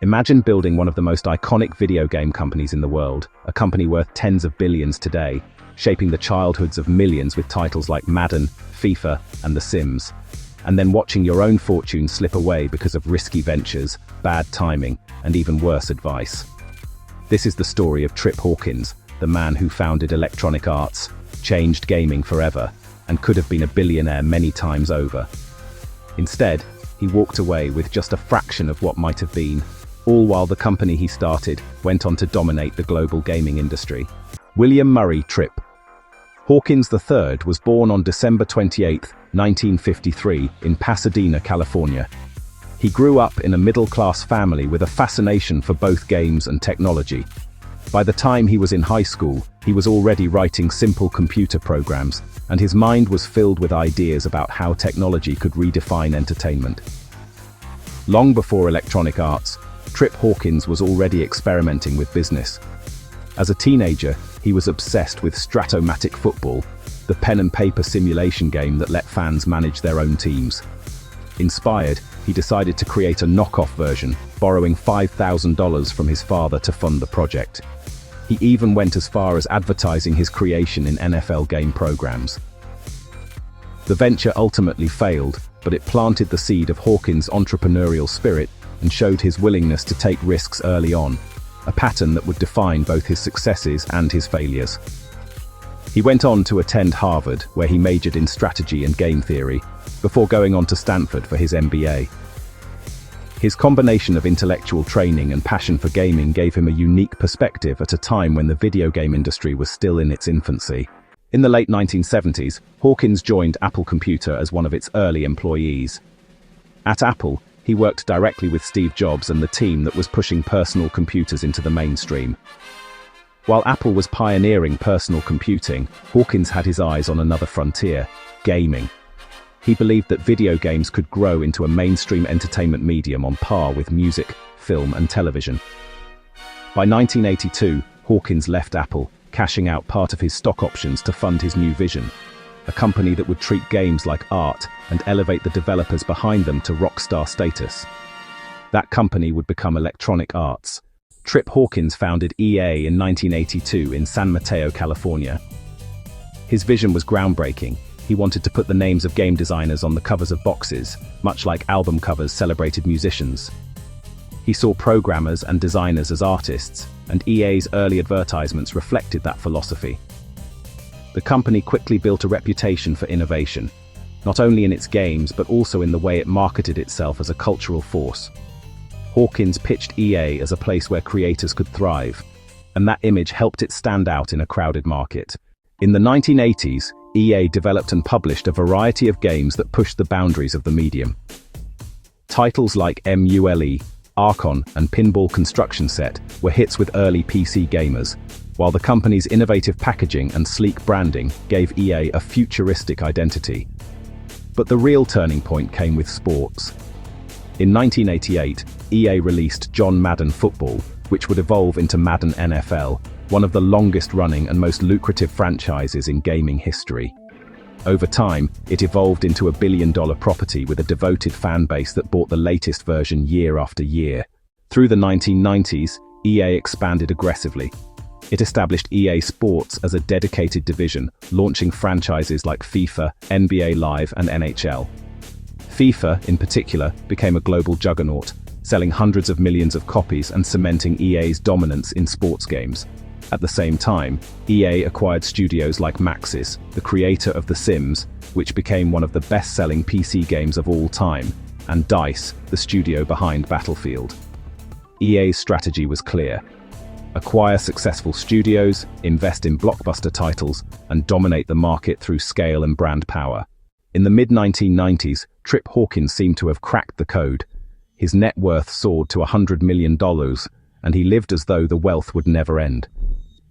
Imagine building one of the most iconic video game companies in the world, a company worth tens of billions today, shaping the childhoods of millions with titles like Madden, FIFA, and The Sims, and then watching your own fortune slip away because of risky ventures, bad timing, and even worse advice. This is the story of Trip Hawkins, the man who founded Electronic Arts, changed gaming forever, and could have been a billionaire many times over. Instead, he walked away with just a fraction of what might have been, all while the company he started went on to dominate the global gaming industry. William Murray Tripp Hawkins III was born on December 28, 1953, in Pasadena, California. He grew up in a middle-class family with a fascination for both games and technology. By the time he was in high school, he was already writing simple computer programs, and his mind was filled with ideas about how technology could redefine entertainment. Long before Electronic Arts, Trip Hawkins was already experimenting with business. As a teenager, he was obsessed with Stratomatic Football, the pen-and-paper simulation game that let fans manage their own teams. Inspired, he decided to create a knockoff version, borrowing $5,000 from his father to fund the project. He even went as far as advertising his creation in NFL game programs. The venture ultimately failed, but it planted the seed of Hawkins' entrepreneurial spirit and showed his willingness to take risks early on, a pattern that would define both his successes and his failures. He went on to attend Harvard, where he majored in strategy and game theory, before going on to Stanford for his MBA. His combination of intellectual training and passion for gaming gave him a unique perspective at a time when the video game industry was still in its infancy. In the late 1970s, Hawkins joined Apple Computer as one of its early employees. At Apple, he worked directly with Steve Jobs and the team that was pushing personal computers into the mainstream. While Apple was pioneering personal computing, Hawkins had his eyes on another frontier: gaming. He believed that video games could grow into a mainstream entertainment medium on par with music, film, and television. By 1982, Hawkins left Apple, cashing out part of his stock options to fund his new vision, a company that would treat games like art and elevate the developers behind them to rock star status. That company would become Electronic Arts. Trip Hawkins founded EA in 1982 in San Mateo, California. His vision was groundbreaking. He wanted to put the names of game designers on the covers of boxes, much like album covers celebrated musicians. He saw programmers and designers as artists, and EA's early advertisements reflected that philosophy. The company quickly built a reputation for innovation, not only in its games but also in the way it marketed itself as a cultural force. Hawkins pitched EA as a place where creators could thrive, and that image helped it stand out in a crowded market. In the 1980s, EA developed and published a variety of games that pushed the boundaries of the medium. Titles like MULE, Archon, and Pinball Construction Set were hits with early PC gamers, while the company's innovative packaging and sleek branding gave EA a futuristic identity. But the real turning point came with sports. In 1988, EA released John Madden Football, which would evolve into Madden NFL, one of the longest-running and most lucrative franchises in gaming history. Over time, it evolved into a billion-dollar property with a devoted fan base that bought the latest version year after year. Through the 1990s, EA expanded aggressively. It established EA Sports as a dedicated division, launching franchises like FIFA, NBA Live, and NHL. FIFA, in particular, became a global juggernaut, selling hundreds of millions of copies and cementing EA's dominance in sports games. At the same time, EA acquired studios like Maxis, the creator of The Sims, which became one of the best-selling PC games of all time, and DICE, the studio behind Battlefield. EA's strategy was clear: acquire successful studios, invest in blockbuster titles, and dominate the market through scale and brand power. In the mid-1990s, Trip Hawkins seemed to have cracked the code. His net worth soared to $100 million, and he lived as though the wealth would never end.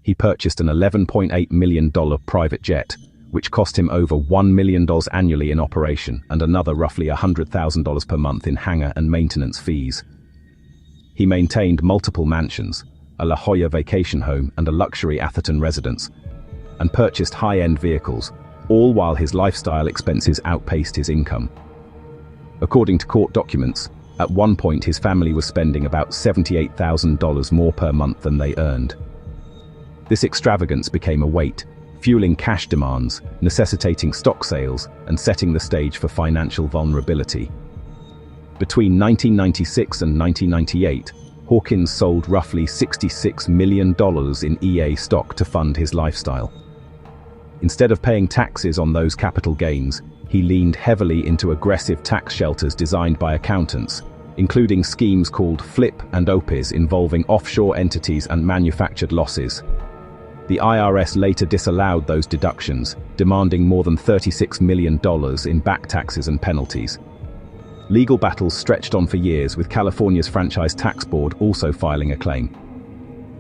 He purchased an $11.8 million private jet, which cost him over $1 million annually in operation and another roughly $100,000 per month in hangar and maintenance fees. He maintained multiple mansions, a La Jolla vacation home and a luxury Atherton residence, and purchased high-end vehicles, all while his lifestyle expenses outpaced his income. According to court documents, At one point, his family was spending about $78,000 more per month than they earned. This extravagance became a weight, fueling cash demands, necessitating stock sales, and setting the stage for financial vulnerability. Between 1996 and 1998, Hawkins sold roughly $66 million in EA stock to fund his lifestyle. Instead of paying taxes on those capital gains, he leaned heavily into aggressive tax shelters designed by accountants, including schemes called flip and OPIs involving offshore entities and manufactured losses. The IRS later disallowed those deductions, demanding more than $36 million in back taxes and penalties. Legal battles stretched on for years, with California's Franchise Tax Board also filing a claim.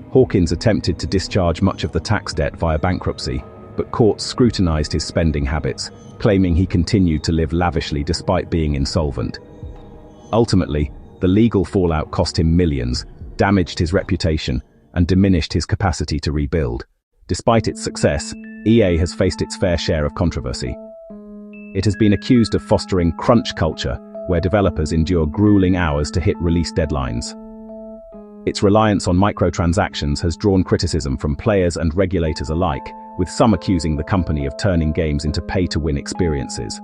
Hawkins attempted to discharge much of the tax debt via bankruptcy, but courts scrutinized his spending habits, claiming he continued to live lavishly despite being insolvent. Ultimately, the legal fallout cost him millions, damaged his reputation, and diminished his capacity to rebuild. Despite its success, EA has faced its fair share of controversy. It has been accused of fostering crunch culture, where developers endure grueling hours to hit release deadlines. Its reliance on microtransactions has drawn criticism from players and regulators alike, with some accusing the company of turning games into pay-to-win experiences.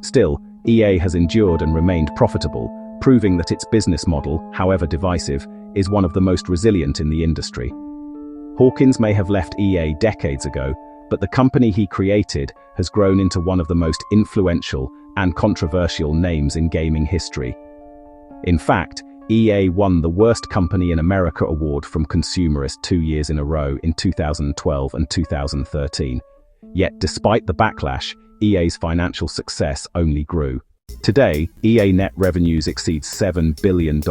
Still, EA has endured and remained profitable, proving that its business model, however divisive, is one of the most resilient in the industry. Hawkins may have left EA decades ago, but the company he created has grown into one of the most influential and controversial names in gaming history. In fact, EA won the Worst Company in America award from Consumerist 2 years in a row in 2012 and 2013. Yet despite the backlash, EA's financial success only grew. Today, EA net revenues exceed $7 billion.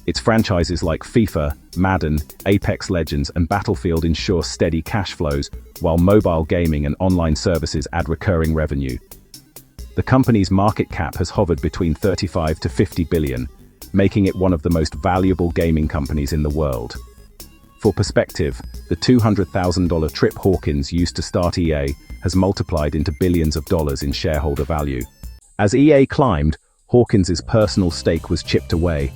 Its franchises like FIFA, Madden, Apex Legends, and Battlefield ensure steady cash flows, while mobile gaming and online services add recurring revenue. The company's market cap has hovered between 35 to 50 billion, making it one of the most valuable gaming companies in the world. For perspective, the $200,000 Trip Hawkins used to start EA has multiplied into billions of dollars in shareholder value. As EA climbed, Hawkins's personal stake was chipped away.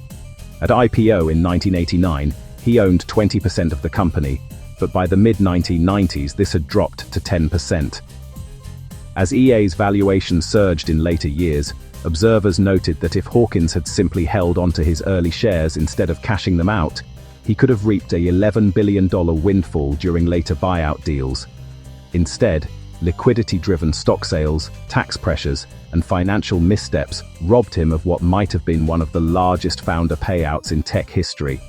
At IPO in 1989, he owned 20% of the company, but by the mid-1990s this had dropped to 10%. As EA's valuation surged in later years, observers noted that if Hawkins had simply held onto his early shares instead of cashing them out, he could have reaped a $11 billion windfall during later buyout deals. Instead, liquidity-driven stock sales, tax pressures, and financial missteps robbed him of what might have been one of the largest founder payouts in tech history.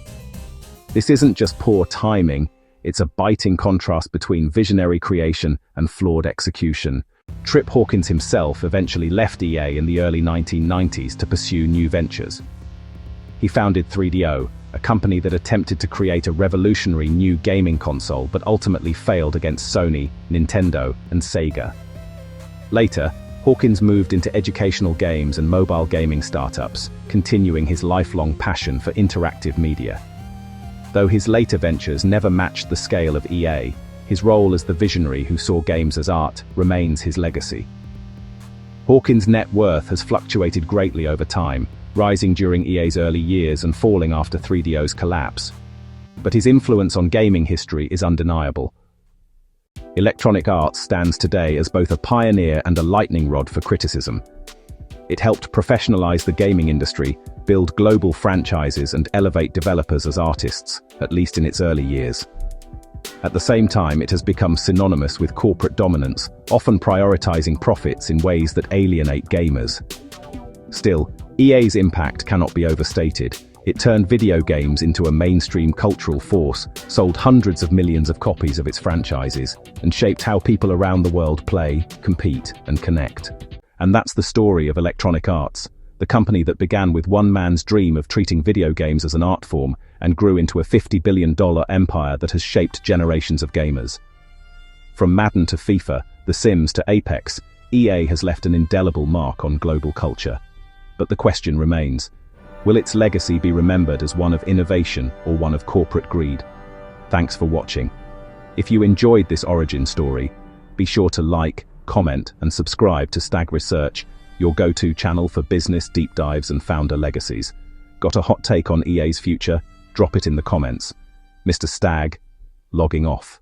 This isn't just poor timing, it's a biting contrast between visionary creation and flawed execution. Trip Hawkins himself eventually left EA in the early 1990s to pursue new ventures. He founded 3DO, a company that attempted to create a revolutionary new gaming console but ultimately failed against Sony, Nintendo, and Sega. Later, Hawkins moved into educational games and mobile gaming startups, continuing his lifelong passion for interactive media. Though his later ventures never matched the scale of EA, his role as the visionary who saw games as art remains his legacy. Hawkins' net worth has fluctuated greatly over time, rising during EA's early years and falling after 3DO's collapse. But his influence on gaming history is undeniable. Electronic Arts stands today as both a pioneer and a lightning rod for criticism. It helped professionalize the gaming industry, build global franchises, and elevate developers as artists, at least in its early years. At the same time, it has become synonymous with corporate dominance, often prioritizing profits in ways that alienate gamers. Still, EA's impact cannot be overstated. It turned video games into a mainstream cultural force, sold hundreds of millions of copies of its franchises, and shaped how people around the world play, compete, and connect. And that's the story of Electronic Arts, the company that began with one man's dream of treating video games as an art form and grew into a $50 billion empire that has shaped generations of gamers. From Madden to FIFA, The Sims to Apex, EA has left an indelible mark on global culture. But the question remains, will its legacy be remembered as one of innovation or one of corporate greed? Thanks for watching. If you enjoyed this origin story, be sure to like, comment, and subscribe to Stag Research, your go-to channel for business deep dives and founder legacies. Got a hot take on EA's future? Drop it in the comments. Mr. Stag, logging off.